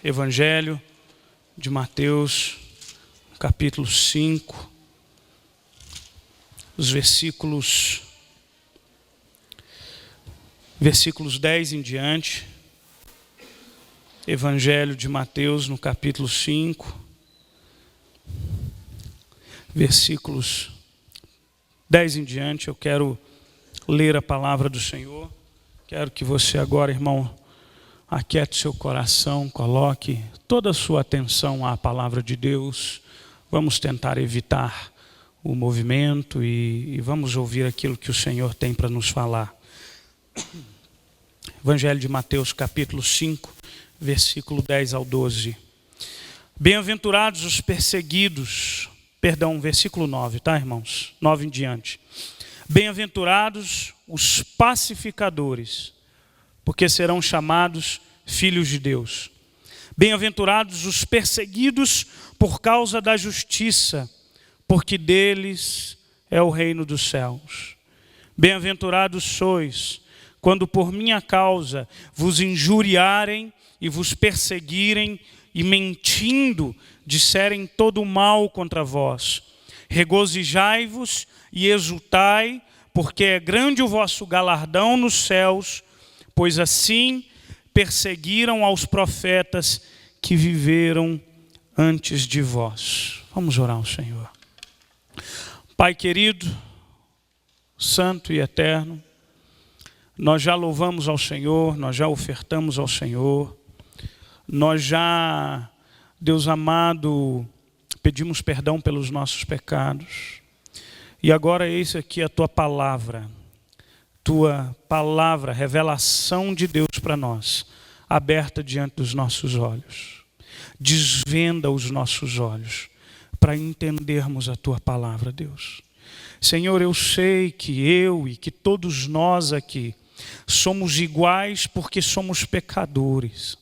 Evangelho de Mateus, capítulo 5, os versículos 10 em diante. Evangelho de Mateus, no capítulo 5, versículos 10 em diante. Eu quero ler a palavra do Senhor. Quero que você agora, irmão, aquiete seu coração, coloque toda a sua atenção à palavra de Deus. Vamos tentar evitar o movimento e vamos ouvir aquilo que o Senhor tem para nos falar. Evangelho de Mateus, capítulo 5, versículo 10 ao 12. Bem-aventurados os perseguidos, versículo 9, tá, irmãos? 9 em diante. Bem-aventurados os pacificadores, porque serão chamados filhos de Deus. Bem-aventurados os perseguidos por causa da justiça, porque deles é o reino dos céus. Bem-aventurados sois, quando por minha causa vos injuriarem e vos perseguirem, e mentindo disserem todo o mal contra vós. Regozijai-vos e exultai, porque é grande o vosso galardão nos céus, pois assim perseguiram aos profetas que viveram antes de vós. Vamos orar ao Senhor. Pai querido, santo e eterno, nós já louvamos ao Senhor, nós já ofertamos ao Senhor, nós já, Deus amado, pedimos perdão pelos nossos pecados. E agora eis aqui a Tua palavra, revelação de Deus para nós, aberta diante dos nossos olhos. Desvenda os nossos olhos para entendermos a Tua palavra, Deus. Senhor, eu sei que eu e que todos nós aqui somos iguais porque somos pecadores.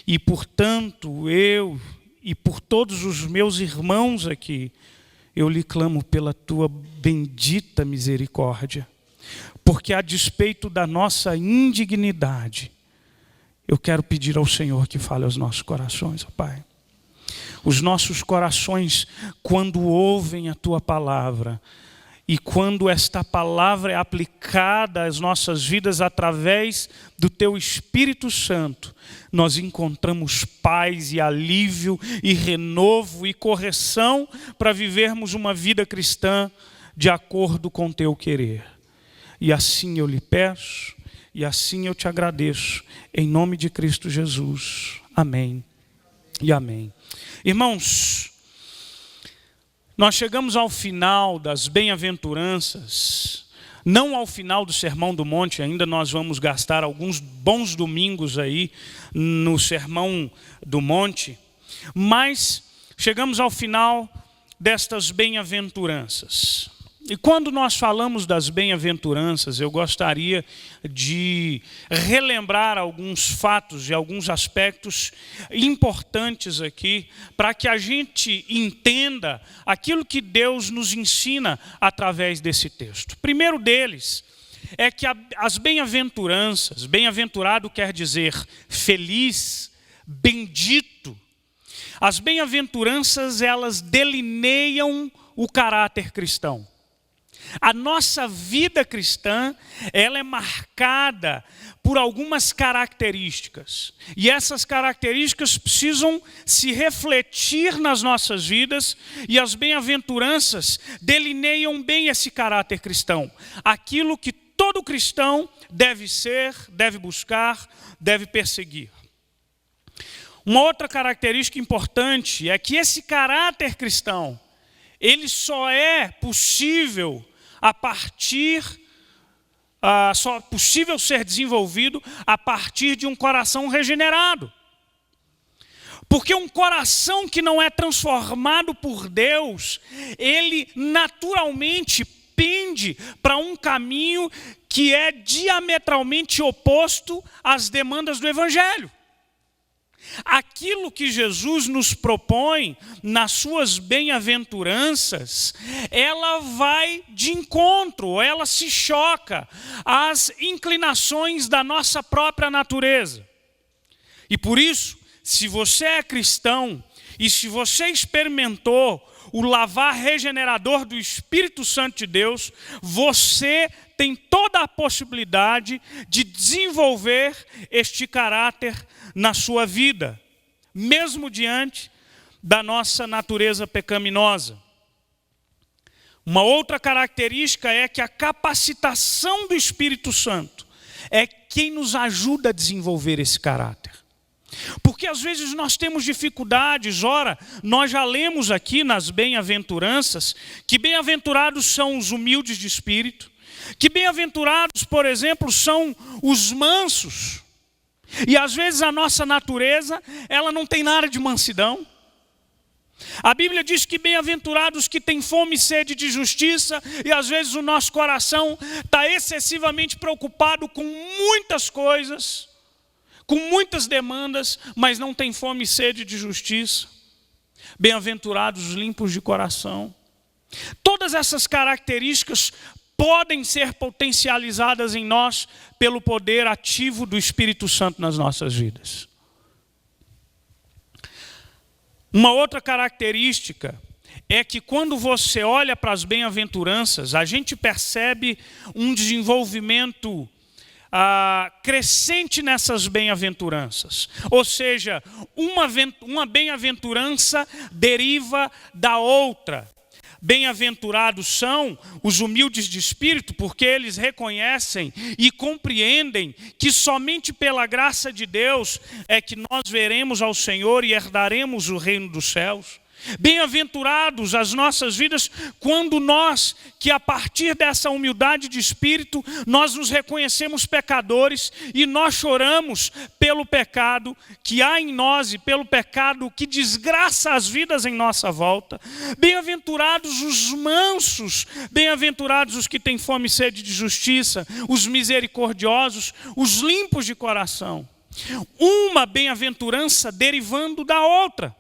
E, portanto, eu e por todos os meus irmãos aqui, eu lhe clamo pela Tua bendita misericórdia. Porque a despeito da nossa indignidade, eu quero pedir ao Senhor que fale aos nossos corações, ó Pai. Os nossos corações, quando ouvem a Tua palavra, e quando esta palavra é aplicada às nossas vidas através do Teu Espírito Santo, nós encontramos paz e alívio e renovo e correção para vivermos uma vida cristã de acordo com Teu querer. E assim eu lhe peço, e assim eu te agradeço, em nome de Cristo Jesus. Amém e amém. Irmãos, nós chegamos ao final das bem-aventuranças, não ao final do Sermão do Monte, ainda nós vamos gastar alguns bons domingos aí no Sermão do Monte, mas chegamos ao final destas bem-aventuranças. E quando nós falamos das bem-aventuranças, eu gostaria de relembrar alguns fatos e alguns aspectos importantes aqui, para que a gente entenda aquilo que Deus nos ensina através desse texto. O primeiro deles é que as bem-aventuranças, bem-aventurado quer dizer feliz, bendito. As bem-aventuranças, elas delineiam o caráter cristão. A nossa vida cristã, ela é marcada por algumas características. E essas características precisam se refletir nas nossas vidas, e as bem-aventuranças delineiam bem esse caráter cristão. Aquilo que todo cristão deve ser, deve buscar, deve perseguir. Uma outra característica importante é que esse caráter cristão, ele só é possível só possível ser desenvolvido a partir de um coração regenerado. Porque um coração que não é transformado por Deus, ele naturalmente pende para um caminho que é diametralmente oposto às demandas do Evangelho. Aquilo que Jesus nos propõe nas suas bem-aventuranças, ela vai de encontro, ela se choca às inclinações da nossa própria natureza. E por isso, se você é cristão e se você experimentou o lavar regenerador do Espírito Santo de Deus, você tem toda a possibilidade de desenvolver este caráter na sua vida, mesmo diante da nossa natureza pecaminosa. Uma outra característica é que a capacitação do Espírito Santo é quem nos ajuda a desenvolver esse caráter. Porque às vezes nós temos dificuldades. Ora, nós já lemos aqui nas bem-aventuranças que bem-aventurados são os humildes de espírito, que bem-aventurados, por exemplo, são os mansos. E às vezes a nossa natureza, ela não tem nada de mansidão. A Bíblia diz que bem-aventurados que têm fome e sede de justiça, e às vezes o nosso coração está excessivamente preocupado com muitas coisas, com muitas demandas, mas não tem fome e sede de justiça. Bem-aventurados os limpos de coração. Todas essas características podem ser potencializadas em nós pelo poder ativo do Espírito Santo nas nossas vidas. Uma outra característica é que quando você olha para as bem-aventuranças, a gente percebe um desenvolvimento crescente nessas bem-aventuranças. Ou seja, uma bem-aventurança deriva da outra. Bem-aventurados são os humildes de espírito, porque eles reconhecem e compreendem que somente pela graça de Deus é que nós veremos ao Senhor e herdaremos o reino dos céus. Bem-aventurados as nossas vidas quando nós, que a partir dessa humildade de espírito, nós nos reconhecemos pecadores e nós choramos pelo pecado que há em nós e pelo pecado que desgraça as vidas em nossa volta. Bem-aventurados os mansos, bem-aventurados os que têm fome e sede de justiça, os misericordiosos, os limpos de coração. Uma bem-aventurança derivando da outra.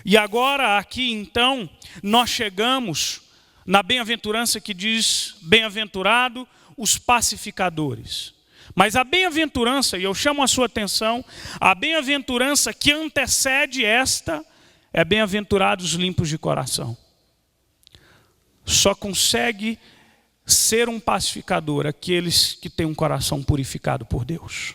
E agora aqui então, nós chegamos na bem-aventurança que diz, bem-aventurado os pacificadores. Mas a bem-aventurança, e eu chamo a sua atenção, a bem-aventurança que antecede esta, é bem-aventurados limpos de coração. Só consegue ser um pacificador aqueles que têm um coração purificado por Deus.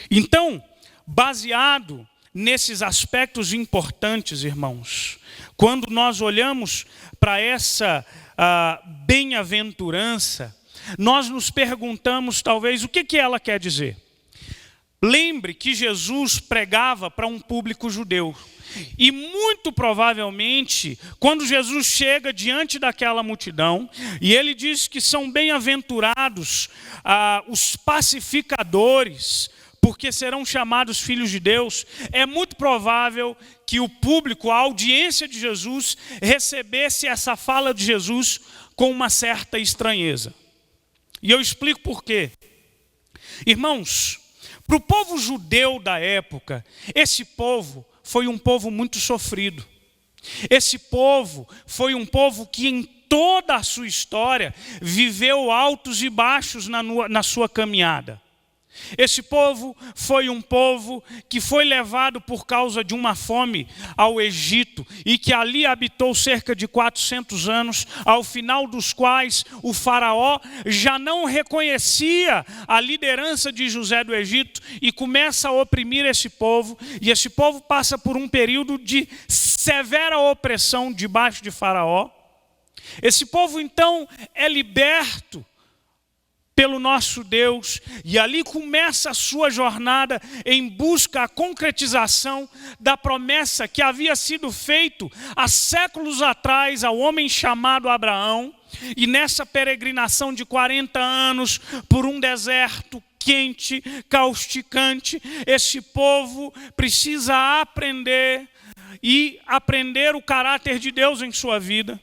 Então, baseado nesses aspectos importantes, irmãos, quando nós olhamos para essa bem-aventurança, nós nos perguntamos talvez o que ela quer dizer. Lembre que Jesus pregava para um público judeu. E muito provavelmente, quando Jesus chega diante daquela multidão, e ele diz que são bem-aventurados os pacificadores, porque serão chamados filhos de Deus, é muito provável que o público, a audiência de Jesus, recebesse essa fala de Jesus com uma certa estranheza. E eu explico por quê. Irmãos, para o povo judeu da época, esse povo foi um povo muito sofrido. Esse povo foi um povo que em toda a sua história viveu altos e baixos na sua caminhada. Esse povo foi um povo que foi levado por causa de uma fome ao Egito e que ali habitou cerca de 400 anos, ao final dos quais o faraó já não reconhecia a liderança de José do Egito e começa a oprimir esse povo, e esse povo passa por um período de severa opressão debaixo de faraó. Esse povo então é liberto pelo nosso Deus, e ali começa a sua jornada em busca da concretização da promessa que havia sido feita há séculos atrás ao homem chamado Abraão. E nessa peregrinação de 40 anos por um deserto quente, causticante, esse povo precisa aprender o caráter de Deus em sua vida.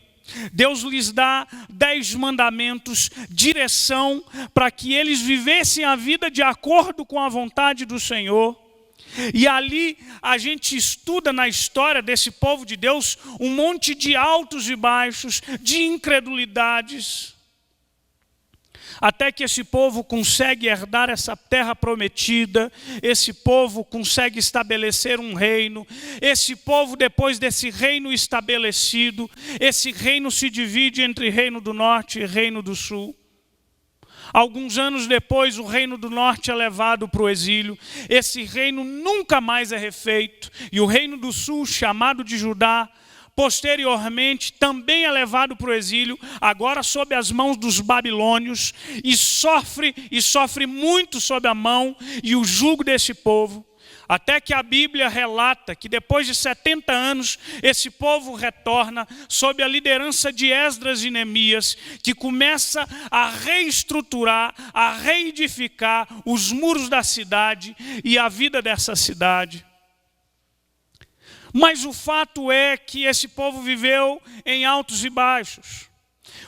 Deus lhes dá 10 mandamentos, direção para que eles vivessem a vida de acordo com a vontade do Senhor. E ali a gente estuda na história desse povo de Deus um monte de altos e baixos, de incredulidades. até que esse povo consegue herdar essa terra prometida, esse povo consegue estabelecer um reino, esse povo, depois desse reino estabelecido, esse reino se divide entre reino do norte e reino do sul. Alguns anos depois, o reino do norte é levado para o exílio. Esse reino nunca mais é refeito. E o reino do sul, chamado de Judá, posteriormente também é levado para o exílio, agora sob as mãos dos babilônios, e sofre muito sob a mão e o jugo desse povo. Até que a Bíblia relata que depois de 70 anos, esse povo retorna sob a liderança de Esdras e Neemias, que começa a reestruturar, a reedificar os muros da cidade e a vida dessa cidade. Mas o fato é que esse povo viveu em altos e baixos.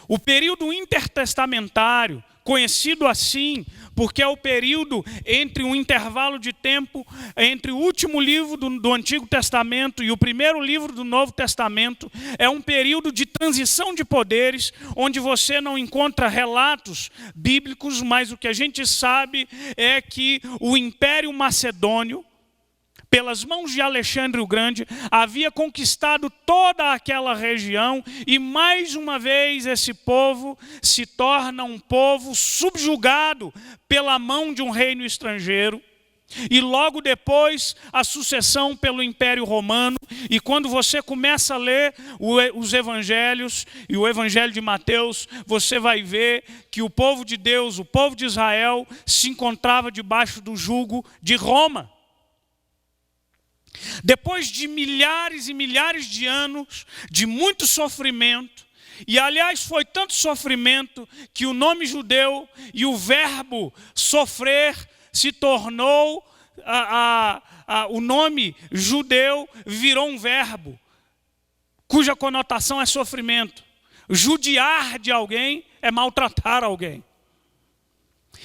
O período intertestamentário, conhecido assim, porque é o período entre um intervalo de tempo entre o último livro do Antigo Testamento e o primeiro livro do Novo Testamento, é um período de transição de poderes, onde você não encontra relatos bíblicos, mas o que a gente sabe é que o Império Macedônio, pelas mãos de Alexandre o Grande, havia conquistado toda aquela região e mais uma vez esse povo se torna um povo subjugado pela mão de um reino estrangeiro. E logo depois a sucessão pelo Império Romano, e quando você começa a ler os evangelhos e o evangelho de Mateus, você vai ver que o povo de Deus, o povo de Israel, se encontrava debaixo do jugo de Roma. Depois de milhares e milhares de anos de muito sofrimento, e aliás foi tanto sofrimento que o nome judeu e o verbo sofrer se tornou, o nome judeu virou um verbo, cuja conotação é sofrimento. Judiar de alguém é maltratar alguém.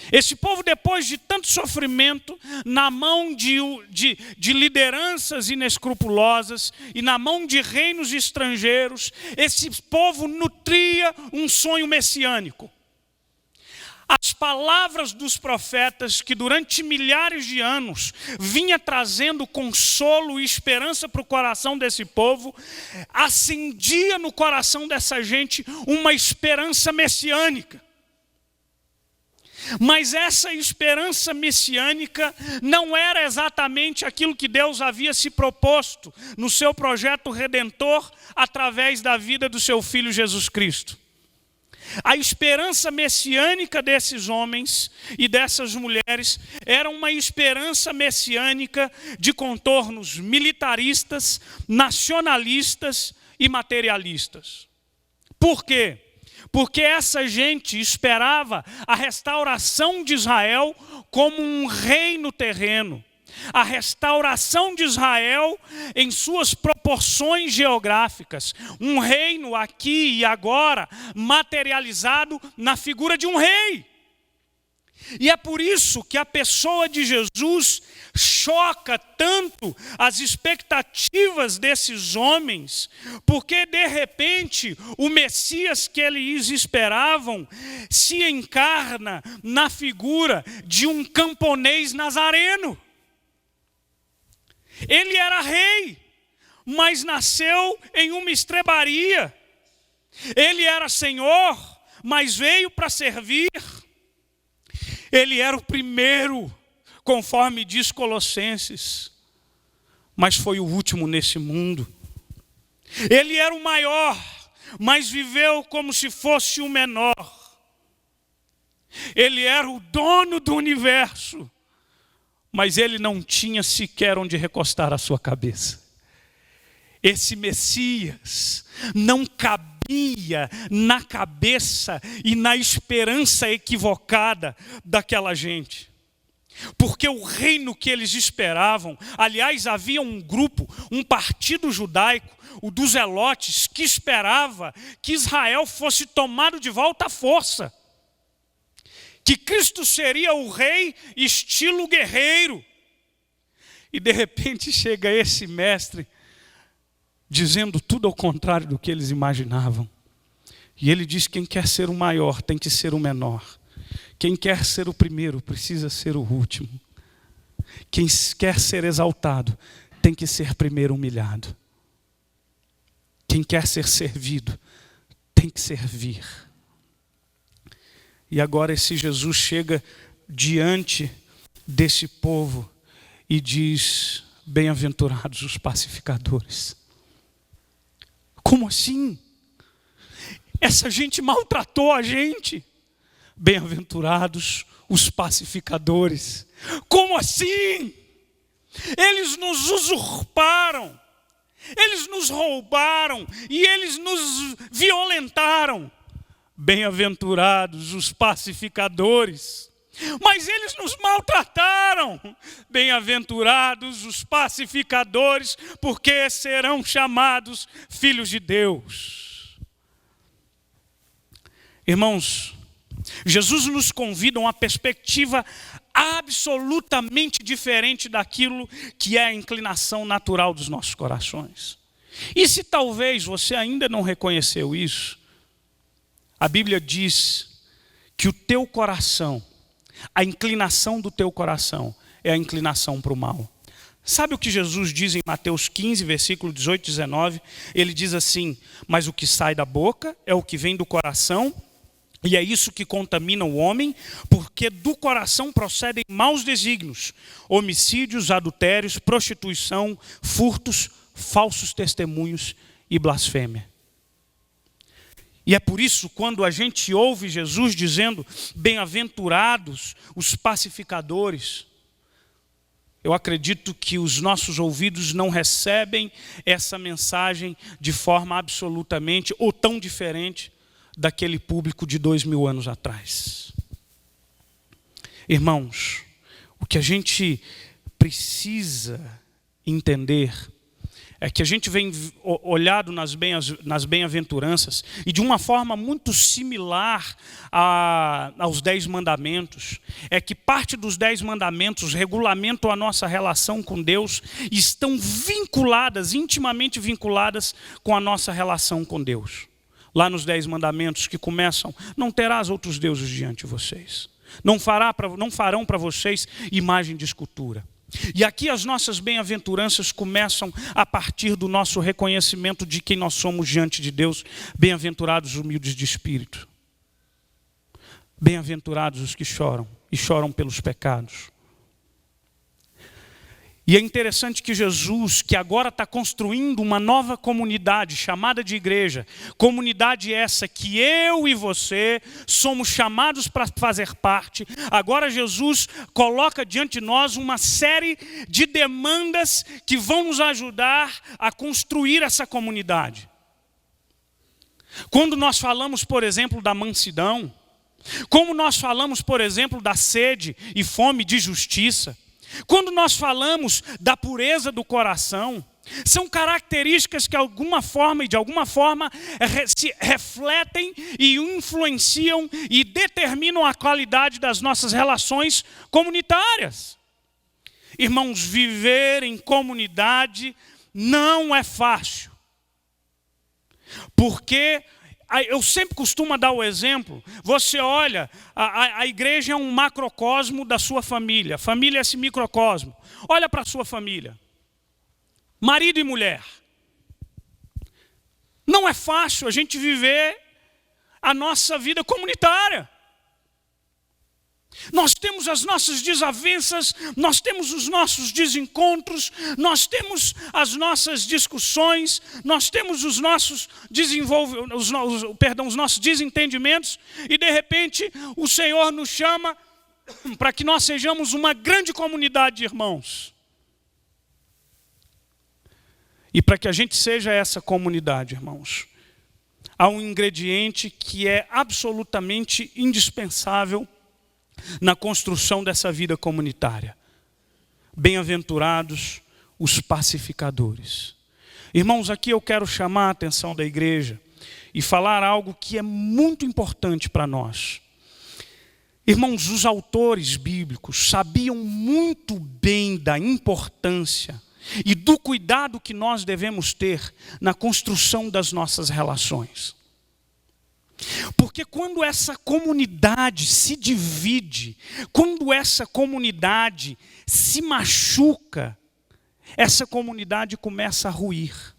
Esse povo, depois de tanto sofrimento, na mão de lideranças inescrupulosas e na mão de reinos estrangeiros, esse povo nutria um sonho messiânico. As palavras dos profetas, que durante milhares de anos vinha trazendo consolo e esperança para o coração desse povo, acendia no coração dessa gente uma esperança messiânica. Mas essa esperança messiânica não era exatamente aquilo que Deus havia se proposto no seu projeto redentor através da vida do seu Filho Jesus Cristo. A esperança messiânica desses homens e dessas mulheres era uma esperança messiânica de contornos militaristas, nacionalistas e materialistas. Por quê? Porque essa gente esperava a restauração de Israel como um reino terreno. A restauração de Israel em suas proporções geográficas. Um reino aqui e agora materializado na figura de um rei. E é por isso que a pessoa de Jesus choca tanto as expectativas desses homens, porque de repente o Messias que eles esperavam se encarna na figura de um camponês nazareno. Ele era rei, mas nasceu em uma estrebaria. Ele era senhor, mas veio para servir. Ele era o primeiro, conforme diz Colossenses, mas foi o último nesse mundo. Ele era o maior, mas viveu como se fosse o menor. Ele era o dono do universo, mas ele não tinha sequer onde recostar a sua cabeça. Esse Messias não cabia na cabeça e na esperança equivocada daquela gente. Porque o reino que eles esperavam, aliás, havia um grupo, um partido judaico, o dos Zelotes, que esperava que Israel fosse tomado de volta à força. Que Cristo seria o rei estilo guerreiro. E de repente chega esse mestre dizendo tudo ao contrário do que eles imaginavam. E ele diz que quem quer ser o maior tem que ser o menor. Quem quer ser o primeiro precisa ser o último. Quem quer ser exaltado tem que ser primeiro humilhado. Quem quer ser servido tem que servir. E agora esse Jesus chega diante desse povo e diz: bem-aventurados os pacificadores. Como assim? Essa gente maltratou a gente. Bem-aventurados os pacificadores. Como assim? Eles nos usurparam, eles nos roubaram e eles nos violentaram. Bem-aventurados os pacificadores. Mas eles nos maltrataram. Bem-aventurados os pacificadores, porque serão chamados filhos de Deus. Irmãos, Jesus nos convida a uma perspectiva absolutamente diferente daquilo que é a inclinação natural dos nossos corações. E se talvez você ainda não reconheceu isso, a Bíblia diz que o teu coração, a inclinação do teu coração é a inclinação para o mal. Sabe o que Jesus diz em Mateus 15, versículo 18 e 19? Ele diz assim: mas o que sai da boca é o que vem do coração, e é isso que contamina o homem, porque do coração procedem maus desígnios, homicídios, adultérios, prostituição, furtos, falsos testemunhos e blasfêmia. E é por isso, quando a gente ouve Jesus dizendo: bem-aventurados os pacificadores, eu acredito que os nossos ouvidos não recebem essa mensagem de forma absolutamente ou tão diferente daquele público de 2000 anos atrás. Irmãos, o que a gente precisa entender é que a gente vem olhado nas bem-aventuranças e de uma forma muito similar aos 10 mandamentos, é que parte dos 10 mandamentos regulamentam a nossa relação com Deus e estão vinculadas, intimamente vinculadas com a nossa relação com Deus. Lá nos 10 mandamentos que começam: não terás outros deuses diante de vocês. Não farão para vocês imagem de escultura. E aqui as nossas bem-aventuranças começam a partir do nosso reconhecimento de quem nós somos diante de Deus. Bem-aventurados os humildes de espírito. Bem-aventurados os que choram e choram pelos pecados. E é interessante que Jesus, que agora está construindo uma nova comunidade chamada de igreja, comunidade essa que eu e você somos chamados para fazer parte, agora Jesus coloca diante de nós uma série de demandas que vão nos ajudar a construir essa comunidade. Quando nós falamos, por exemplo, da mansidão, como nós falamos, por exemplo, da sede e fome de justiça, quando nós falamos da pureza do coração, são características que de alguma forma se refletem e influenciam e determinam a qualidade das nossas relações comunitárias. Irmãos, viver em comunidade não é fácil, porque eu sempre costumo dar o exemplo. Você olha, a igreja é um macrocosmo da sua família. Família é esse microcosmo. Olha para a sua família. Marido e mulher. Não é fácil a gente viver a nossa vida comunitária. Nós temos as nossas desavenças, nós temos os nossos desencontros, nós temos as nossas discussões, nós temos os nossos desentendimentos, e de repente o Senhor nos chama para que nós sejamos uma grande comunidade de irmãos. E para que a gente seja essa comunidade, irmãos, há um ingrediente que é absolutamente indispensável na construção dessa vida comunitária. Bem-aventurados os pacificadores. Irmãos, aqui eu quero chamar a atenção da igreja e falar algo que é muito importante para nós. Irmãos, os autores bíblicos sabiam muito bem da importância e do cuidado que nós devemos ter na construção das nossas relações. Porque quando essa comunidade se divide, quando essa comunidade se machuca, essa comunidade começa a ruir.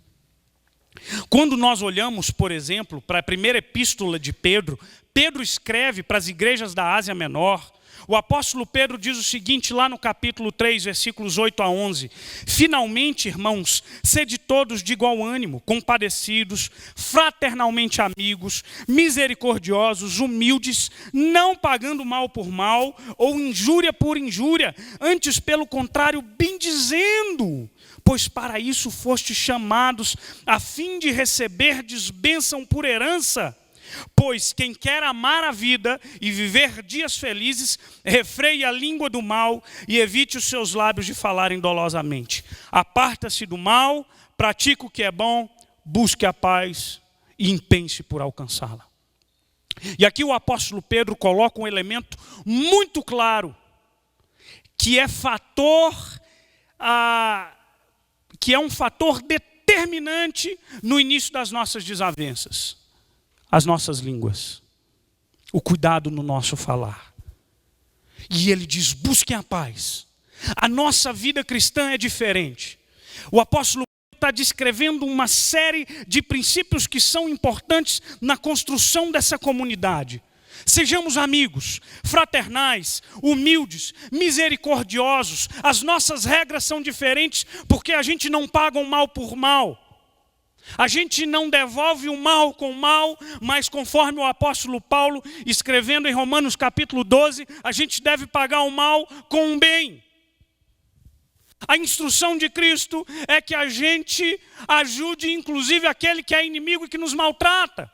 Quando nós olhamos, por exemplo, para a primeira epístola de Pedro, Pedro escreve para as igrejas da Ásia Menor. O apóstolo Pedro diz o seguinte lá no capítulo 3, versículos 8 a 11. Finalmente, irmãos, sede todos de igual ânimo, compadecidos, fraternalmente amigos, misericordiosos, humildes, não pagando mal por mal ou injúria por injúria, antes pelo contrário, bendizendo, pois para isso fostes chamados, a fim de receberdes bênção por herança. Pois quem quer amar a vida e viver dias felizes, refreie a língua do mal e evite os seus lábios de falarem dolosamente. Aparta-se do mal, pratique o que é bom, busque a paz e empenhe-se por alcançá-la. E aqui o apóstolo Pedro coloca um elemento muito claro, que é um fator determinante no início das nossas desavenças. As nossas línguas, o cuidado no nosso falar. E ele diz, busquem a paz. A nossa vida cristã é diferente. O apóstolo está descrevendo uma série de princípios que são importantes na construção dessa comunidade. Sejamos amigos, fraternais, humildes, misericordiosos. As nossas regras são diferentes porque a gente não paga o mal por mal. A gente não devolve o mal com o mal, mas conforme o apóstolo Paulo, escrevendo em Romanos capítulo 12, a gente deve pagar o mal com o bem. A instrução de Cristo é que a gente ajude inclusive aquele que é inimigo e que nos maltrata.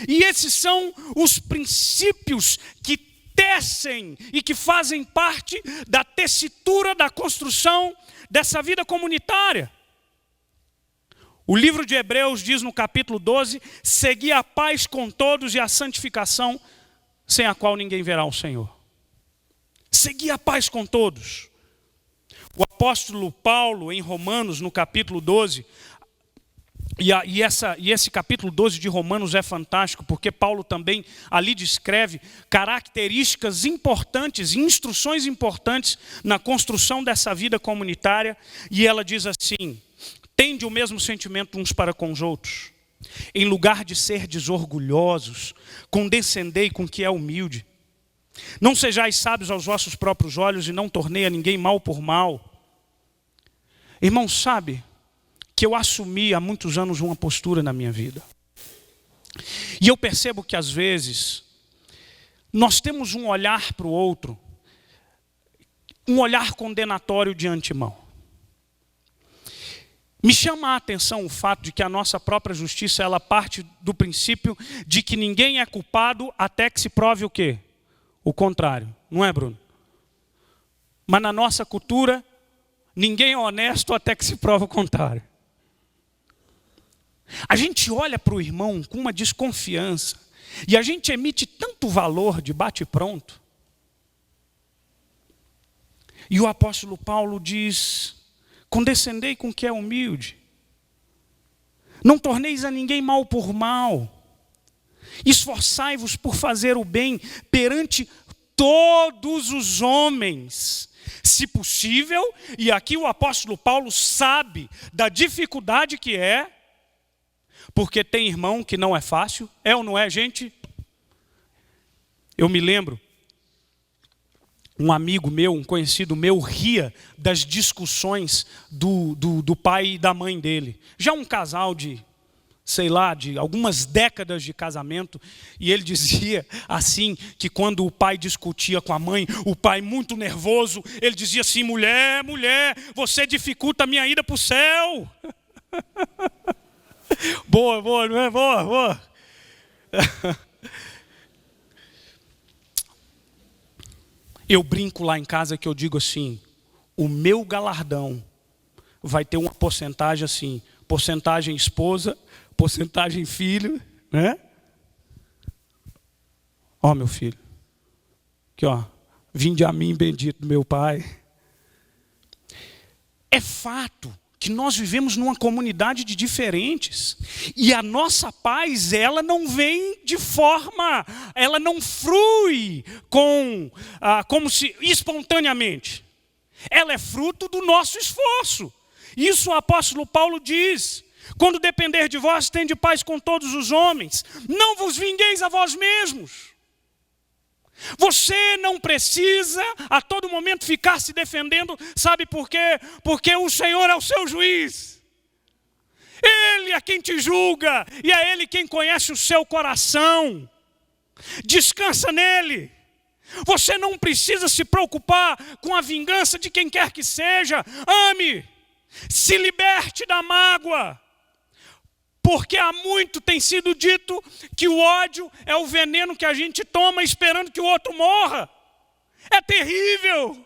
E esses são os princípios que tecem e que fazem parte da tessitura da construção dessa vida comunitária. O livro de Hebreus diz no capítulo 12, segui a paz com todos e a santificação, sem a qual ninguém verá o Senhor. Segui a paz com todos. O apóstolo Paulo, em Romanos, no capítulo 12, e esse capítulo 12 de Romanos é fantástico, porque Paulo também ali descreve características importantes, instruções importantes na construção dessa vida comunitária, e ela diz assim: tende o mesmo sentimento uns para com os outros. Em lugar de ser desorgulhosos, condescendei com o que é humilde. Não sejais sábios aos vossos próprios olhos e não tornei a ninguém mal por mal. Irmão, sabe que eu assumi há muitos anos uma postura na minha vida. E eu percebo que às vezes nós temos um olhar para o outro, um olhar condenatório de antemão. Me chama a atenção o fato de que a nossa própria justiça, ela parte do princípio de que ninguém é culpado até que se prove o quê? O contrário. Não é, Bruno? Mas na nossa cultura, ninguém é honesto até que se prove o contrário. A gente olha para o irmão com uma desconfiança e a gente emite tanto valor de bate-pronto. E o apóstolo Paulo diz: condescendei com o que é humilde. Não torneis a ninguém mal por mal. Esforçai-vos por fazer o bem perante todos os homens. Se possível, e aqui o apóstolo Paulo sabe da dificuldade que é, porque tem irmão que não é fácil, é ou não é, gente? Eu me lembro, um amigo meu, um conhecido meu, ria das discussões do pai e da mãe dele. Já um casal de, sei lá, de algumas décadas de casamento, e ele dizia assim, que quando o pai discutia com a mãe, o pai muito nervoso, ele dizia assim: mulher, você dificulta a minha ida para o céu. Boa, não é? Boa. Eu brinco lá em casa que eu digo assim: o meu galardão vai ter uma porcentagem assim, porcentagem esposa, porcentagem filho, né? Ó, meu filho, aqui ó, vinde a mim, bendito meu pai. É fato que nós vivemos numa comunidade de diferentes. E a nossa paz, ela não vem de forma, ela não flui como se espontaneamente. Ela é fruto do nosso esforço. Isso o apóstolo Paulo diz: quando depender de vós, tende paz com todos os homens. Não vos vingueis a vós mesmos. Você não precisa a todo momento ficar se defendendo, sabe por quê? Porque o Senhor é o seu juiz. Ele é quem te julga e é Ele quem conhece o seu coração. Descansa nele. Você não precisa se preocupar com a vingança de quem quer que seja. Ame, se liberte da mágoa. Porque há muito tem sido dito que o ódio é o veneno que a gente toma esperando que o outro morra. É terrível.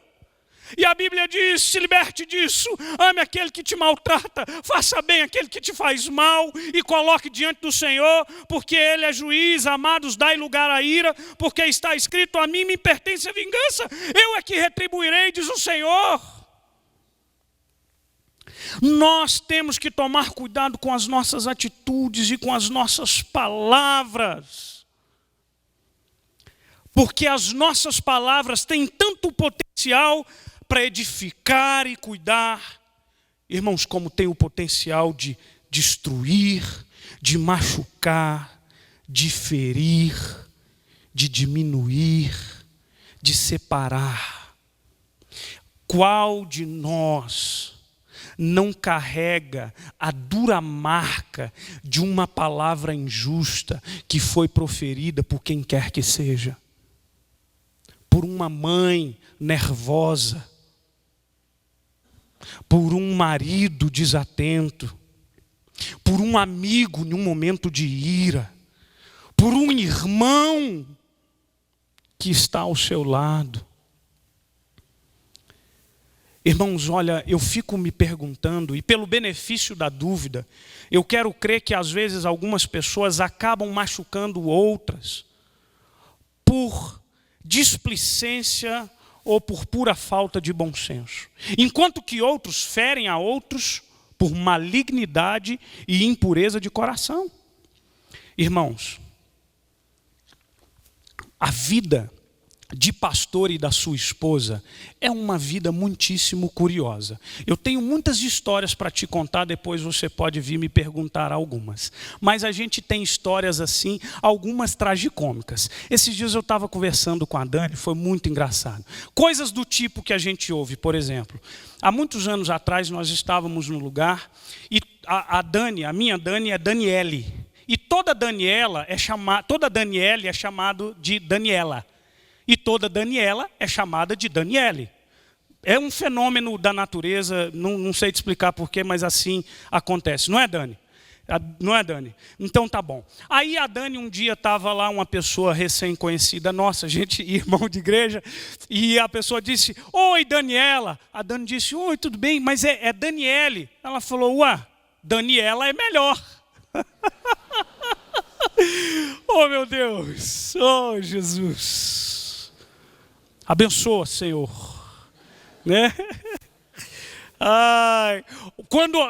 E a Bíblia diz: se liberte disso. Ame aquele que te maltrata. Faça bem aquele que te faz mal. E coloque diante do Senhor, porque Ele é juiz. Amados, dai lugar à ira, porque está escrito: a mim me pertence a vingança. Eu é que retribuirei, diz o Senhor. Nós temos que tomar cuidado com as nossas atitudes e com as nossas palavras. Porque as nossas palavras têm tanto potencial para edificar e cuidar, irmãos, como tem o potencial de destruir, de machucar, de ferir, de diminuir, de separar. Qual de nós não carrega a dura marca de uma palavra injusta que foi proferida por quem quer que seja? Por uma mãe nervosa, por um marido desatento, por um amigo em um momento de ira, por um irmão que está ao seu lado. Irmãos, olha, eu fico me perguntando, e pelo benefício da dúvida, eu quero crer que às vezes algumas pessoas acabam machucando outras por displicência ou por pura falta de bom senso, enquanto que outros ferem a outros por malignidade e impureza de coração. Irmãos, a vida de pastor e da sua esposa é uma vida muitíssimo curiosa. Eu tenho muitas histórias para te contar, depois você pode vir me perguntar algumas. Mas a gente tem histórias assim, algumas tragicômicas. Esses dias eu estava conversando com a Dani, foi muito engraçado. Coisas do tipo que a gente ouve, por exemplo. Há muitos anos atrás nós estávamos num lugar e a minha Dani é Daniele. E toda Daniele é chamada de Daniela. E toda Daniela é chamada de Daniele. É um fenômeno da natureza, não sei te explicar porquê, mas assim acontece. Não é, Dani? Não é, Dani? Então tá bom. Aí a Dani um dia estava lá, uma pessoa recém-conhecida, nossa, gente, irmão de igreja, e a pessoa disse: oi, Daniela. A Dani disse: oi, tudo bem, mas é Daniele. Ela falou: ué, Daniela é melhor. Oh, meu Deus. Oh, Jesus. Abençoa, Senhor. Né? Ai,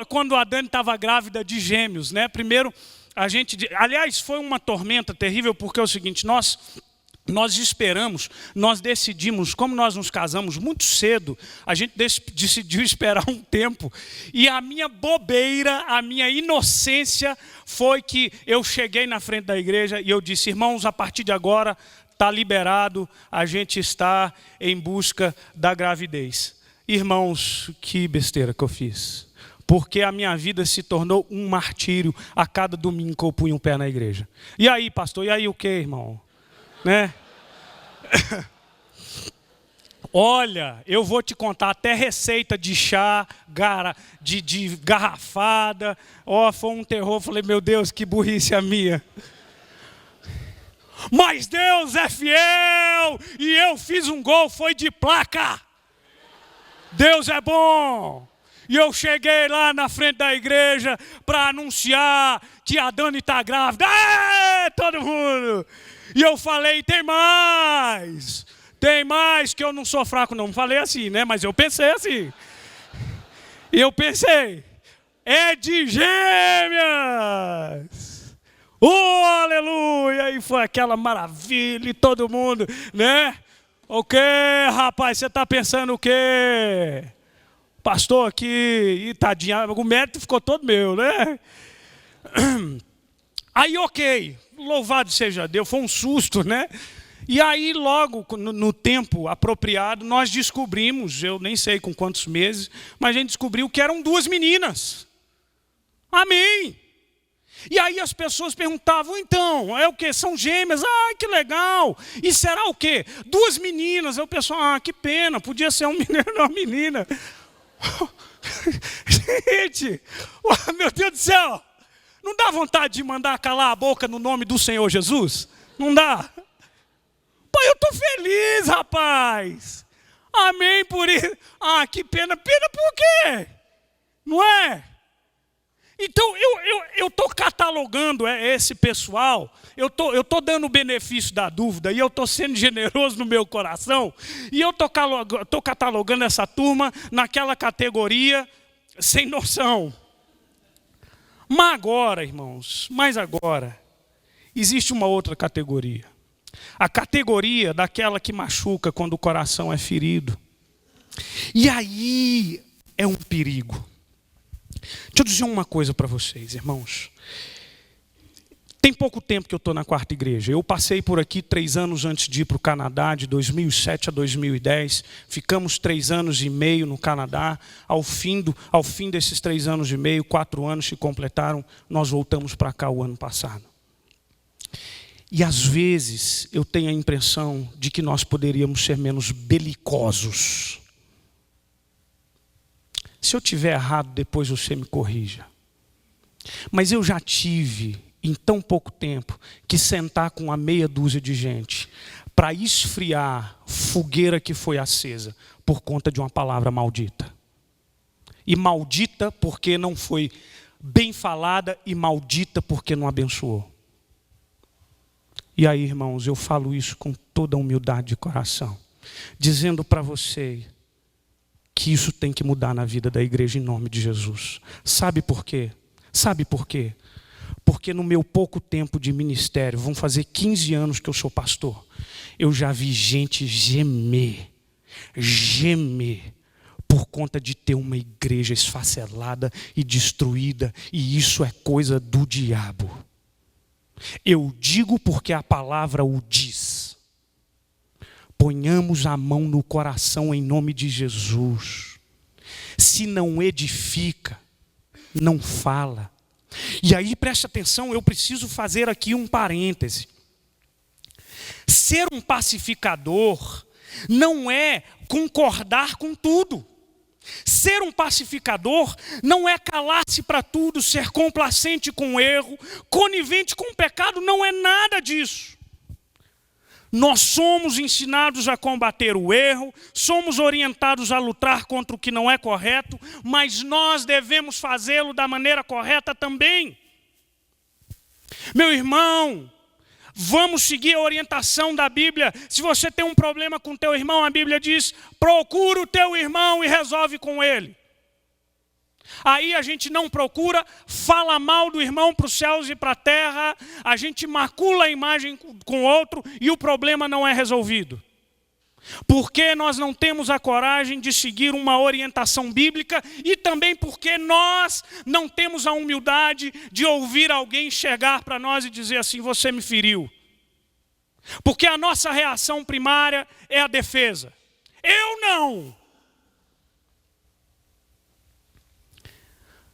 quando a Dani estava grávida de gêmeos, né? Primeiro, aliás, foi uma tormenta terrível, porque é o seguinte, nós decidimos, como nós nos casamos muito cedo, a gente decidiu esperar um tempo, e a minha bobeira, a minha inocência foi que eu cheguei na frente da igreja e eu disse: irmãos, a partir de agora está liberado, a gente está em busca da gravidez. Irmãos, que besteira que eu fiz. Porque a minha vida se tornou um martírio a cada domingo que eu punho um pé na igreja. E aí, pastor, e aí o que, irmão? Né? Olha, eu vou te contar até receita de chá, de garrafada. Foi um terror, falei: meu Deus, que burrice a minha. Mas Deus é fiel, e eu fiz um gol, foi de placa. Deus é bom. E eu cheguei lá na frente da igreja para anunciar que a Dani está grávida. Todo mundo. E eu falei: tem mais, que eu não sou fraco não. Não falei assim, né? Mas eu pensei assim. E eu pensei: é de gêmeas. Oh, aleluia! E foi aquela maravilha e todo mundo, né? O quê, rapaz? Você está pensando o quê? Pastor aqui, e tadinha, o mérito ficou todo meu, né? Aí, ok, louvado seja Deus, foi um susto, né? E aí, logo no tempo apropriado, nós descobrimos, eu nem sei com quantos meses, mas a gente descobriu que eram 2 meninas. Amém! E aí as pessoas perguntavam, então, é o quê? São gêmeas? Ah, que legal! E será o quê? 2 meninas. Aí o pessoal, que pena, podia ser um menino ou uma menina. Gente, meu Deus do céu! Não dá vontade de mandar calar a boca no nome do Senhor Jesus? Não dá? Pô, eu estou feliz, rapaz. Amém por isso. Ah, que pena. Pena por quê? Não é? Então, eu estou catalogando esse pessoal, eu estou dando o benefício da dúvida, e eu estou sendo generoso no meu coração, e eu estou catalogando essa turma naquela categoria sem noção. Mas agora, irmãos, existe uma outra categoria. A categoria daquela que machuca quando o coração é ferido. E aí é um perigo. Deixa eu dizer uma coisa para vocês, irmãos. Tem pouco tempo que eu estou na Quarta Igreja. Eu passei por aqui 3 anos antes de ir para o Canadá, de 2007 a 2010. Ficamos 3 anos e meio no Canadá. Ao fim desses 3 anos e meio, 4 anos se completaram, nós voltamos para cá o ano passado. E às vezes eu tenho a impressão de que nós poderíamos ser menos belicosos. Se eu tiver errado, depois você me corrija. Mas eu já tive, em tão pouco tempo, que sentar com uma meia dúzia de gente para esfriar fogueira que foi acesa por conta de uma palavra maldita. E maldita porque não foi bem falada e maldita porque não abençoou. E aí, irmãos, eu falo isso com toda a humildade de coração, dizendo para você que isso tem que mudar na vida da igreja em nome de Jesus. Sabe por quê? Sabe por quê? Porque no meu pouco tempo de ministério, vão fazer 15 anos que eu sou pastor, eu já vi gente gemer por conta de ter uma igreja esfacelada e destruída, e isso é coisa do diabo. Eu digo porque a palavra o diz. Ponhamos a mão no coração em nome de Jesus. Se não edifica, não fala. E aí, preste atenção, eu preciso fazer aqui um parêntese. Ser um pacificador não é concordar com tudo. Ser um pacificador não é calar-se para tudo, ser complacente com o erro, conivente com o pecado, não é nada disso. Nós somos ensinados a combater o erro, somos orientados a lutar contra o que não é correto, mas nós devemos fazê-lo da maneira correta também. Meu irmão, vamos seguir a orientação da Bíblia. Se você tem um problema com teu irmão, a Bíblia diz, procura o teu irmão e resolve com ele. Aí a gente não procura, fala mal do irmão para os céus e para a terra, a gente macula a imagem com o outro e o problema não é resolvido. Porque nós não temos a coragem de seguir uma orientação bíblica e também porque nós não temos a humildade de ouvir alguém chegar para nós e dizer assim, você me feriu. Porque a nossa reação primária é a defesa. Eu não.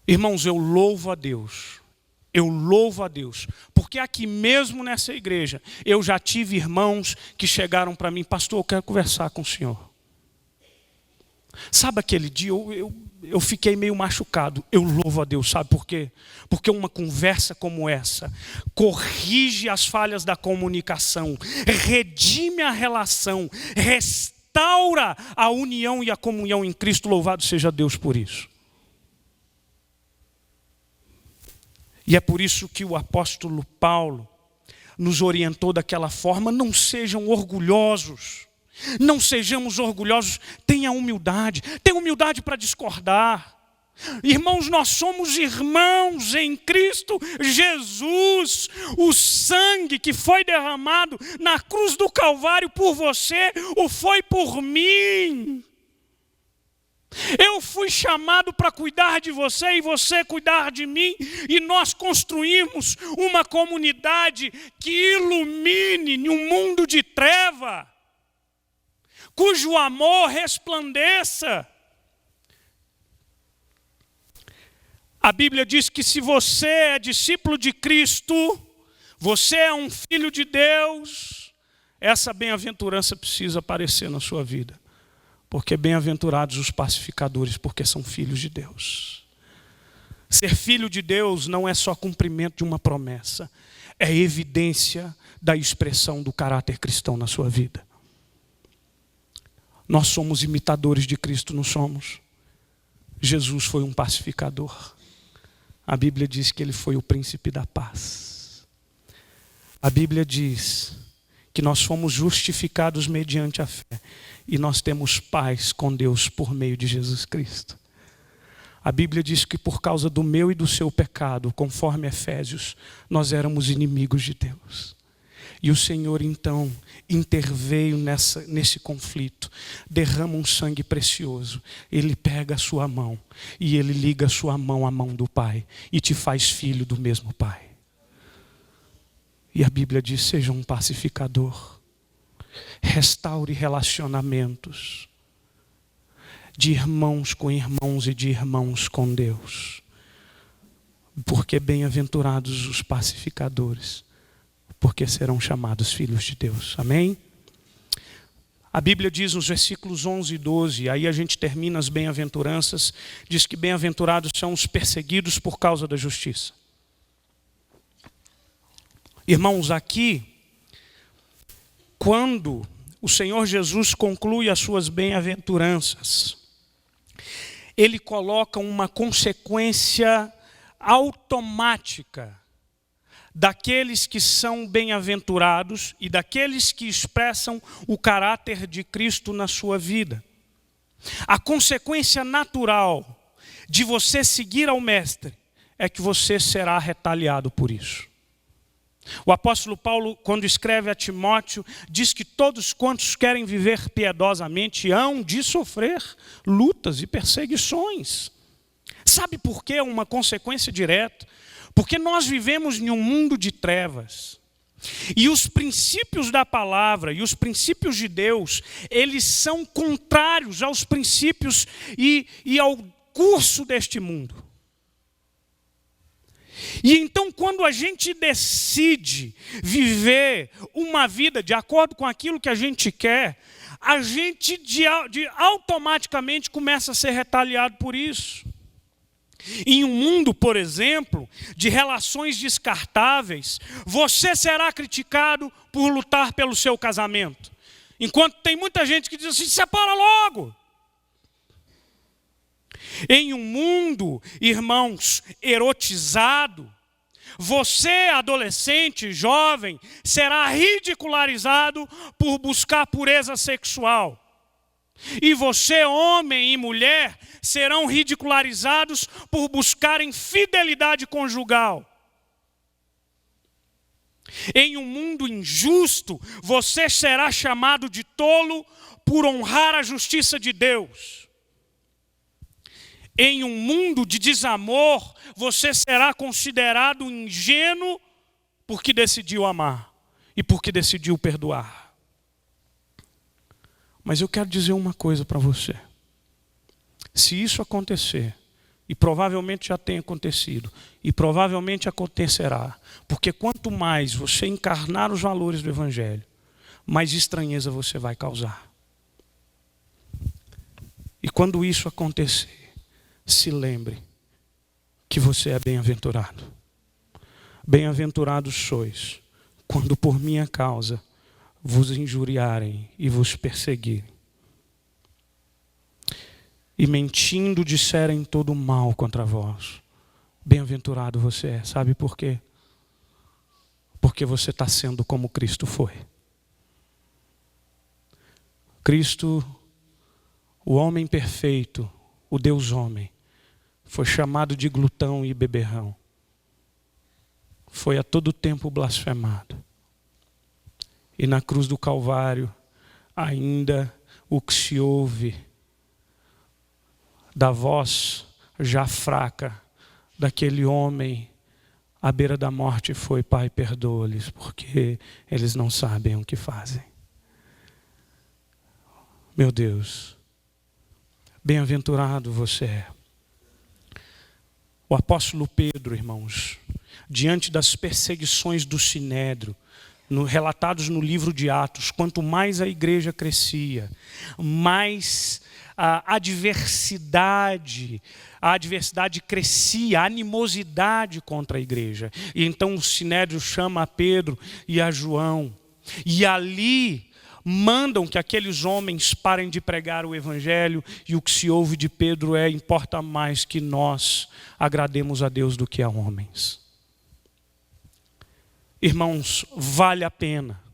Irmãos, eu louvo a Deus, porque aqui mesmo nessa igreja, eu já tive irmãos que chegaram para mim, pastor, eu quero conversar com o senhor. Sabe aquele dia, eu fiquei meio machucado, eu louvo a Deus, sabe por quê? Porque uma conversa como essa, corrige as falhas da comunicação, redime a relação, restaura a união e a comunhão em Cristo, louvado seja Deus por isso. E é por isso que o apóstolo Paulo nos orientou daquela forma, não sejam orgulhosos, não sejamos orgulhosos, tenha humildade para discordar. Irmãos, nós somos irmãos em Cristo Jesus. O sangue que foi derramado na cruz do Calvário por você, o foi por mim. Eu fui chamado para cuidar de você e você cuidar de mim, e nós construímos uma comunidade que ilumine um mundo de treva, cujo amor resplandeça. A Bíblia diz que se você é discípulo de Cristo, você é um filho de Deus, essa bem-aventurança precisa aparecer na sua vida. Porque bem-aventurados os pacificadores, porque são filhos de Deus. Ser filho de Deus não é só cumprimento de uma promessa, é evidência da expressão do caráter cristão na sua vida. Nós somos imitadores de Cristo, não somos? Jesus foi um pacificador. A Bíblia diz que ele foi o príncipe da paz. A Bíblia diz que nós fomos justificados mediante a fé. E nós temos paz com Deus por meio de Jesus Cristo. A Bíblia diz que por causa do meu e do seu pecado, conforme Efésios, nós éramos inimigos de Deus. E o Senhor então interveio nesse conflito, derrama um sangue precioso. Ele pega a sua mão e ele liga a sua mão à mão do Pai e te faz filho do mesmo Pai. E a Bíblia diz: seja um pacificador. Restaure relacionamentos de irmãos com irmãos e de irmãos com Deus. Porque bem-aventurados os pacificadores, porque serão chamados filhos de Deus. Amém? A Bíblia diz nos versículos 11 e 12, aí a gente termina as bem-aventuranças, diz que bem-aventurados são os perseguidos por causa da justiça. Irmãos, aqui, quando o Senhor Jesus conclui as suas bem-aventuranças, Ele coloca uma consequência automática daqueles que são bem-aventurados e daqueles que expressam o caráter de Cristo na sua vida. A consequência natural de você seguir ao Mestre é que você será retaliado por isso. O apóstolo Paulo, quando escreve a Timóteo, diz que todos quantos querem viver piedosamente hão de sofrer lutas e perseguições. Sabe por quê? Uma consequência direta. Porque nós vivemos em um mundo de trevas. E os princípios da palavra e os princípios de Deus, eles são contrários aos princípios e ao curso deste mundo. E então, quando a gente decide viver uma vida de acordo com aquilo que a gente quer, a gente automaticamente começa a ser retaliado por isso. Em um mundo, por exemplo, de relações descartáveis, você será criticado por lutar pelo seu casamento. Enquanto tem muita gente que diz assim: separa logo. Em um mundo, irmãos, erotizado, você, adolescente, jovem, será ridicularizado por buscar pureza sexual. E você, homem e mulher, serão ridicularizados por buscarem fidelidade conjugal. Em um mundo injusto, você será chamado de tolo por honrar a justiça de Deus. Em um mundo de desamor, você será considerado ingênuo porque decidiu amar e porque decidiu perdoar. Mas eu quero dizer uma coisa para você. Se isso acontecer, e provavelmente já tem acontecido, e provavelmente acontecerá, porque quanto mais você encarnar os valores do Evangelho, mais estranheza você vai causar. E quando isso acontecer, se lembre que você é bem-aventurado. Bem-aventurados sois, quando por minha causa vos injuriarem e vos perseguirem. E mentindo disserem todo mal contra vós. Bem-aventurado você é. Sabe por quê? Porque você está sendo como Cristo foi. Cristo, o homem perfeito, o Deus homem, foi chamado de glutão e beberrão. Foi a todo tempo blasfemado. E na cruz do Calvário, ainda o que se ouve da voz já fraca daquele homem à beira da morte foi: Pai, perdoa-lhes, porque eles não sabem o que fazem. Meu Deus, bem-aventurado você é. O apóstolo Pedro, irmãos, diante das perseguições do Sinédrio, relatados no livro de Atos, quanto mais a igreja crescia, mais a adversidade crescia, a animosidade contra a igreja. E então o Sinédrio chama a Pedro e a João, e ali mandam que aqueles homens parem de pregar o evangelho, e o que se ouve de Pedro é: importa mais que nós agrademos a Deus do que a homens. Irmãos, vale a pena.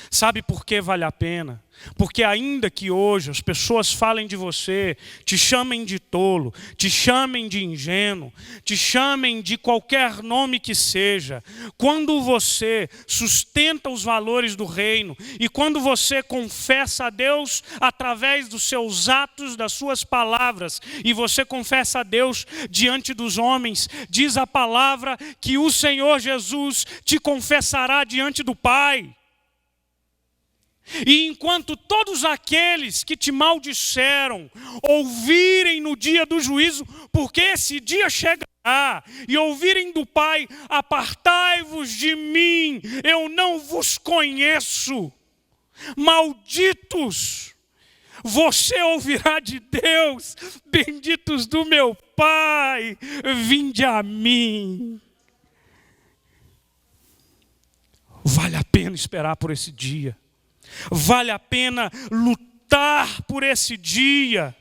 Sabe por que vale a pena? Porque ainda que hoje as pessoas falem de você, te chamem de tolo, te chamem de ingênuo, te chamem de qualquer nome que seja, quando você sustenta os valores do reino e quando você confessa a Deus através dos seus atos, das suas palavras, e você confessa a Deus diante dos homens, diz a palavra que o Senhor Jesus te confessará diante do Pai. E enquanto todos aqueles que te maldisseram ouvirem no dia do juízo, porque esse dia chegará, e ouvirem do Pai: apartai-vos de mim, eu não vos conheço, malditos, você ouvirá de Deus: benditos do meu Pai, vinde a mim. Vale a pena esperar por esse dia. Vale a pena lutar por esse dia,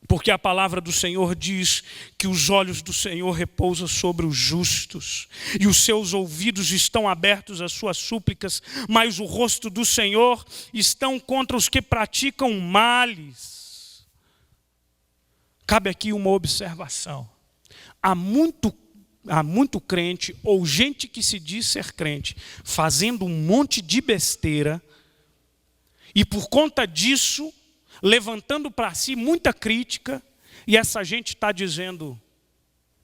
porque a palavra do Senhor diz que os olhos do Senhor repousam sobre os justos, e os seus ouvidos estão abertos às suas súplicas, mas o rosto do Senhor estão contra os que praticam males. Cabe aqui uma observação: há muito crente, ou gente que se diz ser crente, fazendo um monte de besteira, e por conta disso, levantando para si muita crítica, e essa gente está dizendo: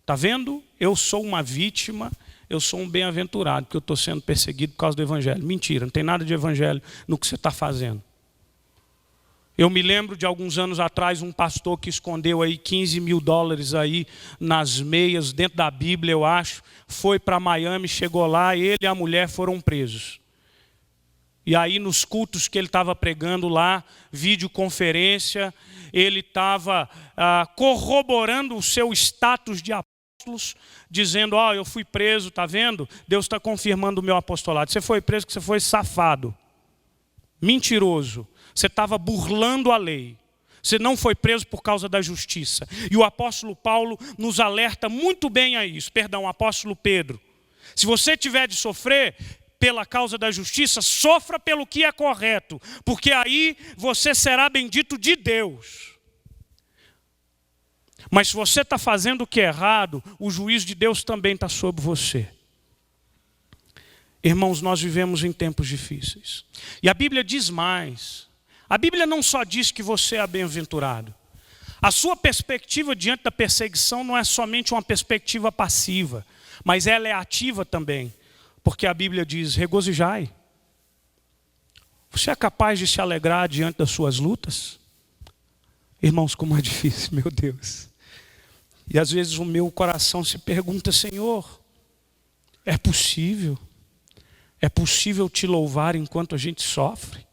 está vendo? Eu sou uma vítima, eu sou um bem-aventurado, porque eu estou sendo perseguido por causa do evangelho. Mentira, não tem nada de evangelho no que você está fazendo. Eu me lembro de alguns anos atrás, um pastor que escondeu aí $15 mil aí nas meias, dentro da Bíblia, eu acho. Foi para Miami, chegou lá, ele e a mulher foram presos. E aí nos cultos que ele estava pregando lá, videoconferência, ele estava corroborando o seu status de apóstolos, dizendo: ó, eu fui preso, está vendo? Deus está confirmando o meu apostolado. Você foi preso porque você foi safado, mentiroso. Você estava burlando a lei. Você não foi preso por causa da justiça. E o apóstolo Paulo nos alerta muito bem a isso. Perdão, o apóstolo Pedro. Se você tiver de sofrer pela causa da justiça, sofra pelo que é correto, porque aí você será bendito de Deus. Mas se você está fazendo o que é errado, o juízo de Deus também está sobre você. Irmãos, nós vivemos em tempos difíceis. E a Bíblia diz mais. A Bíblia não só diz que você é bem-aventurado. A sua perspectiva diante da perseguição não é somente uma perspectiva passiva, mas ela é ativa também. Porque a Bíblia diz: regozijai. Você é capaz de se alegrar diante das suas lutas? Irmãos, como é difícil, meu Deus. E às vezes o meu coração se pergunta: Senhor, é possível? É possível te louvar enquanto a gente sofre?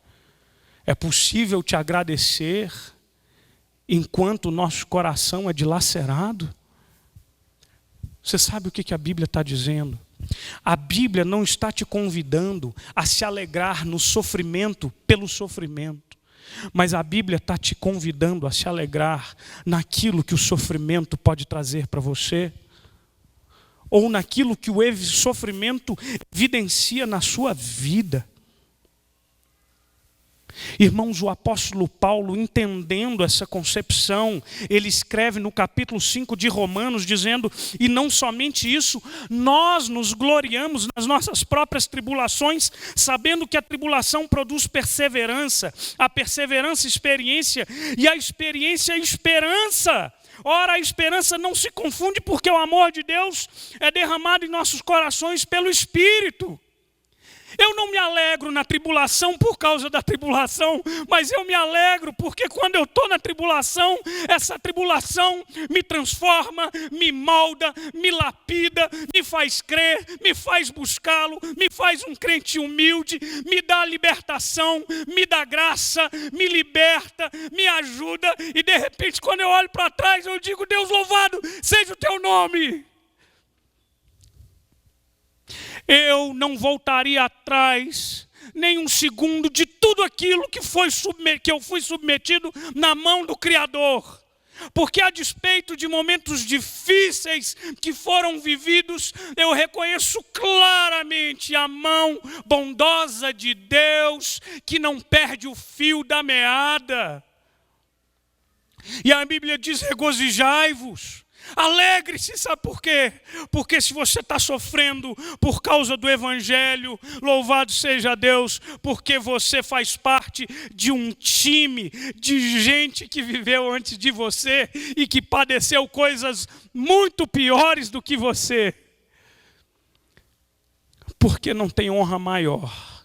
É possível te agradecer enquanto o nosso coração é dilacerado? Você sabe o que a Bíblia está dizendo? A Bíblia não está te convidando a se alegrar no sofrimento pelo sofrimento, mas a Bíblia está te convidando a se alegrar naquilo que o sofrimento pode trazer para você, ou naquilo que o sofrimento evidencia na sua vida. Irmãos, o apóstolo Paulo, entendendo essa concepção, ele escreve no capítulo 5 de Romanos, dizendo: e não somente isso, nós nos gloriamos nas nossas próprias tribulações, sabendo que a tribulação produz perseverança, a perseverança experiência, e a experiência esperança. Ora, a esperança não se confunde, porque o amor de Deus é derramado em nossos corações pelo Espírito. Eu não me alegro na tribulação por causa da tribulação, mas eu me alegro porque quando eu estou na tribulação, essa tribulação me transforma, me molda, me lapida, me faz crer, me faz buscá-lo, me faz um crente humilde, me dá libertação, me dá graça, me liberta, me ajuda, e de repente quando eu olho para trás eu digo: Deus louvado seja o teu nome. Eu não voltaria atrás nem um segundo de tudo aquilo que eu fui submetido na mão do Criador. Porque a despeito de momentos difíceis que foram vividos, eu reconheço claramente a mão bondosa de Deus, que não perde o fio da meada. E a Bíblia diz: regozijai-vos. Alegre-se, sabe por quê? Porque se você está sofrendo por causa do Evangelho, louvado seja Deus, porque você faz parte de um time de gente que viveu antes de você e que padeceu coisas muito piores do que você. Porque não tem honra maior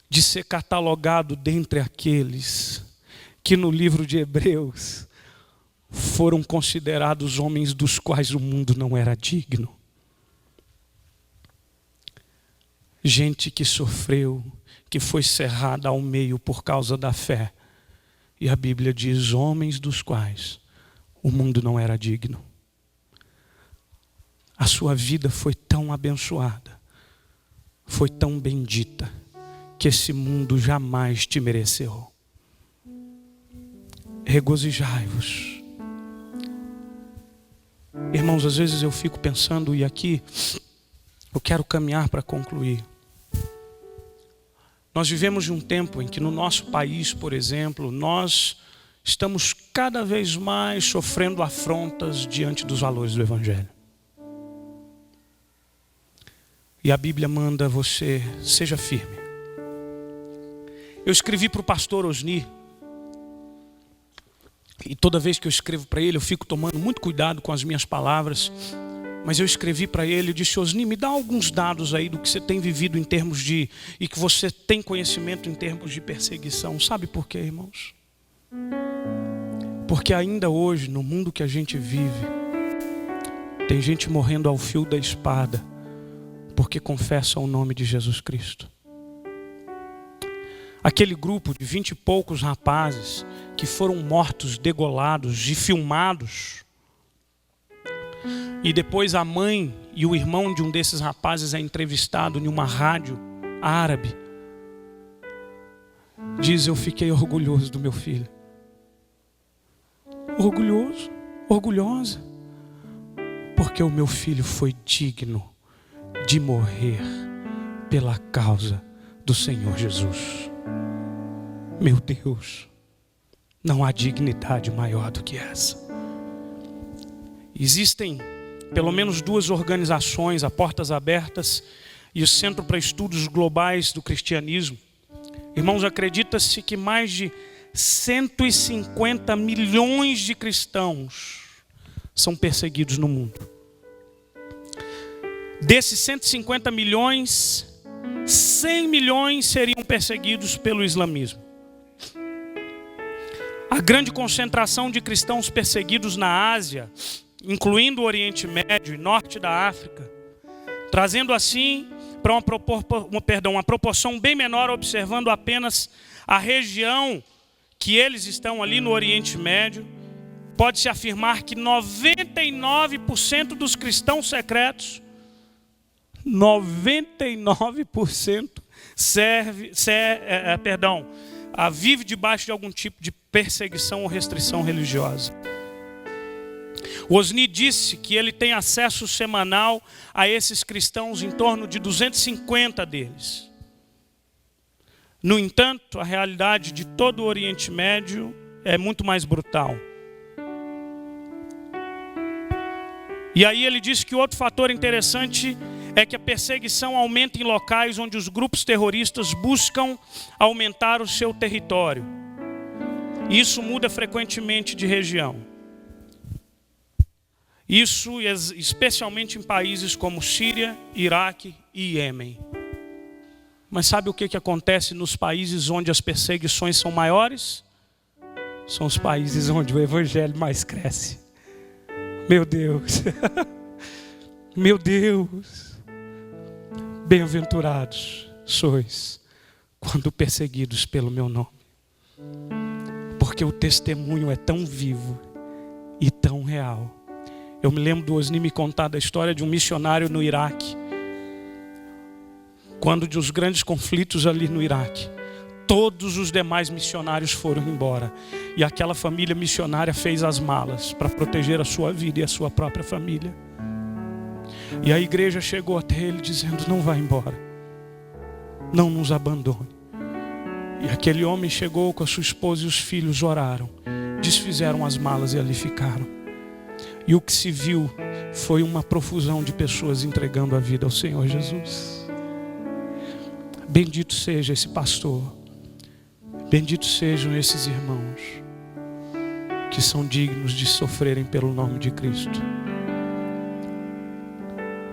de ser catalogado dentre aqueles que no livro de Hebreus foram considerados homens dos quais o mundo não era digno. Gente que sofreu, que foi cerrada ao meio por causa da fé. E a Bíblia diz: homens dos quais o mundo não era digno. A sua vida foi tão abençoada, foi tão bendita, que esse mundo jamais te mereceu. Regozijai-vos. Irmãos, às vezes eu fico pensando, e aqui eu quero caminhar para concluir. Nós vivemos de um tempo em que no nosso país, por exemplo, nós estamos cada vez mais sofrendo afrontas diante dos valores do Evangelho. E a Bíblia manda você: seja firme. Eu escrevi para o pastor Osni, e toda vez que eu escrevo para ele, eu fico tomando muito cuidado com as minhas palavras. Mas eu escrevi para ele, eu disse: Osni, me dá alguns dados aí do que você tem vivido em termos de, e que você tem conhecimento em termos de perseguição. Sabe por quê, irmãos? Porque ainda hoje, no mundo que a gente vive, tem gente morrendo ao fio da espada, porque confessa o nome de Jesus Cristo. Aquele grupo de 20 e poucos rapazes que foram mortos, degolados e filmados. E depois a mãe e o irmão de um desses rapazes é entrevistado em uma rádio árabe. Diz: eu fiquei orgulhoso do meu filho. Orgulhoso, orgulhosa. Porque o meu filho foi digno de morrer pela causa do Senhor Jesus. Meu Deus, não há dignidade maior do que essa. Existem pelo menos duas organizações, a Portas Abertas e o Centro para Estudos Globais do Cristianismo. Irmãos, acredita-se que mais de 150 milhões de cristãos são perseguidos no mundo. Desses 150 milhões, 100 milhões seriam perseguidos pelo islamismo. A grande concentração de cristãos perseguidos na Ásia, incluindo o Oriente Médio e Norte da África, trazendo assim para uma proporção bem menor, observando apenas a região que eles estão ali no Oriente Médio, pode-se afirmar que 99% dos cristãos secretos, 99% vive debaixo de algum tipo de perseguição ou restrição religiosa. O Osni disse que ele tem acesso semanal a esses cristãos, em torno de 250 deles. No entanto, a realidade de todo o Oriente Médio é muito mais brutal. E aí ele disse que outro fator interessante é que a perseguição aumenta em locais onde os grupos terroristas buscam aumentar o seu território. E isso muda frequentemente de região. Isso especialmente em países como Síria, Iraque e Iêmen. Mas sabe o que acontece nos países onde as perseguições são maiores? São os países onde o evangelho mais cresce. Meu Deus. Meu Deus. Bem-aventurados sois quando perseguidos pelo meu nome. Porque o testemunho é tão vivo e tão real. Eu me lembro do Osni me contar da história de um missionário no Iraque. Quando dos grandes conflitos ali no Iraque, todos os demais missionários foram embora. E aquela família missionária fez as malas para proteger a sua vida e a sua própria família. E a igreja chegou até ele dizendo: não vá embora. Não nos abandone. E aquele homem chegou com a sua esposa e os filhos, oraram, desfizeram as malas e ali ficaram. E o que se viu foi uma profusão de pessoas entregando a vida ao Senhor Jesus. Bendito seja esse pastor. Bendito sejam esses irmãos que são dignos de sofrerem pelo nome de Cristo.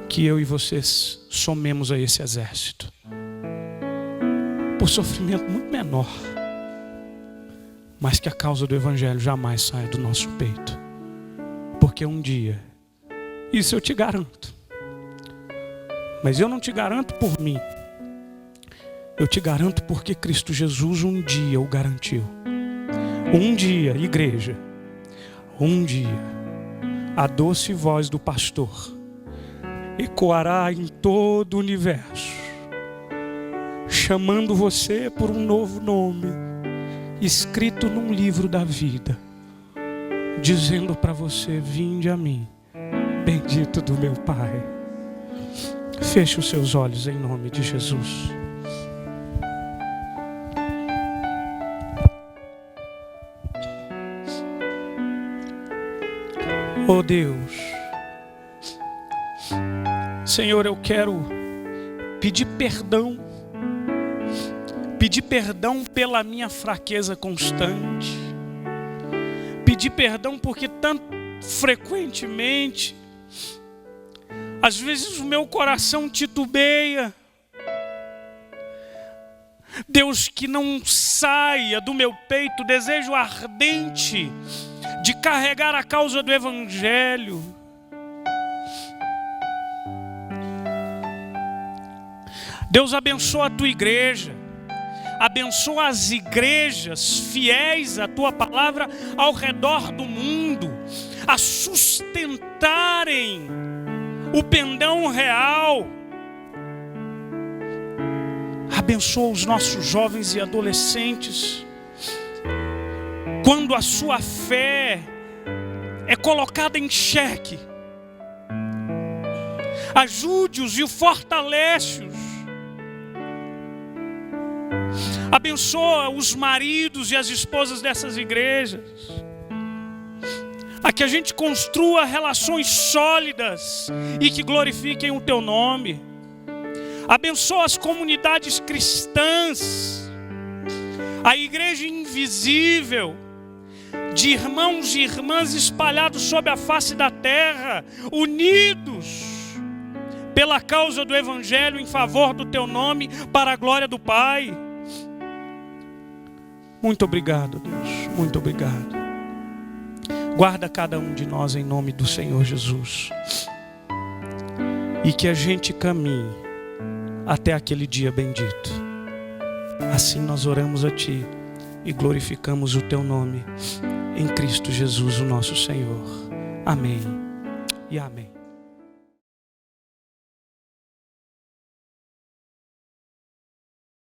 Que eu e vocês somemos a esse exército. Por sofrimento muito menor. Mas que a causa do evangelho jamais saia do nosso peito. Porque um dia, isso eu te garanto. Mas eu não te garanto por mim. Eu te garanto porque Cristo Jesus um dia o garantiu. Um dia, igreja, um dia, a doce voz do pastor ecoará em todo o universo, chamando você por um novo nome, escrito num livro da vida, dizendo para você: vinde a mim, bendito do meu Pai. Feche os seus olhos em nome de Jesus. Oh Deus, Senhor, eu quero pedir perdão pela minha fraqueza constante, pedir perdão porque tão frequentemente, às vezes o meu coração titubeia. Deus, que não saia do meu peito o desejo ardente de carregar a causa do evangelho. Deus, abençoa a tua igreja, abençoa as igrejas fiéis à tua palavra ao redor do mundo, a sustentarem o pendão real. Abençoa os nossos jovens e adolescentes, quando a sua fé é colocada em xeque. Ajude-os e o fortalece-os. Abençoa os maridos e as esposas dessas igrejas, a que a gente construa relações sólidas e que glorifiquem o teu nome. Abençoa as comunidades cristãs, a igreja invisível, de irmãos e irmãs espalhados sobre a face da terra, unidos pela causa do evangelho em favor do teu nome, para a glória do Pai. Muito obrigado, Deus, muito obrigado. Guarda cada um de nós em nome do Senhor Jesus, e que a gente caminhe até aquele dia bendito. Assim nós oramos a Ti e glorificamos o Teu nome em Cristo Jesus, o nosso Senhor. Amém e amém.